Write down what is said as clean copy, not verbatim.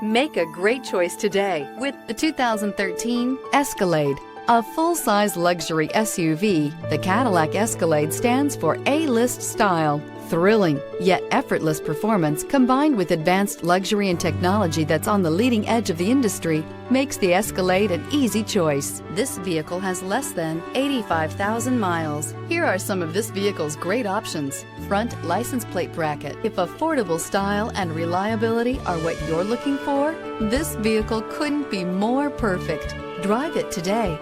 Make a great choice today with the 2013 Escalade. A full-size luxury SUV, the Cadillac Escalade stands for A-list style. Thrilling, yet effortless performance combined with advanced luxury and technology that's on the leading edge of the industry makes the Escalade an easy choice. This vehicle has less than 85,000 miles. Here are some of this vehicle's great options: front license plate bracket. If affordable style and reliability are what you're looking for, this vehicle couldn't be more perfect. Drive it today.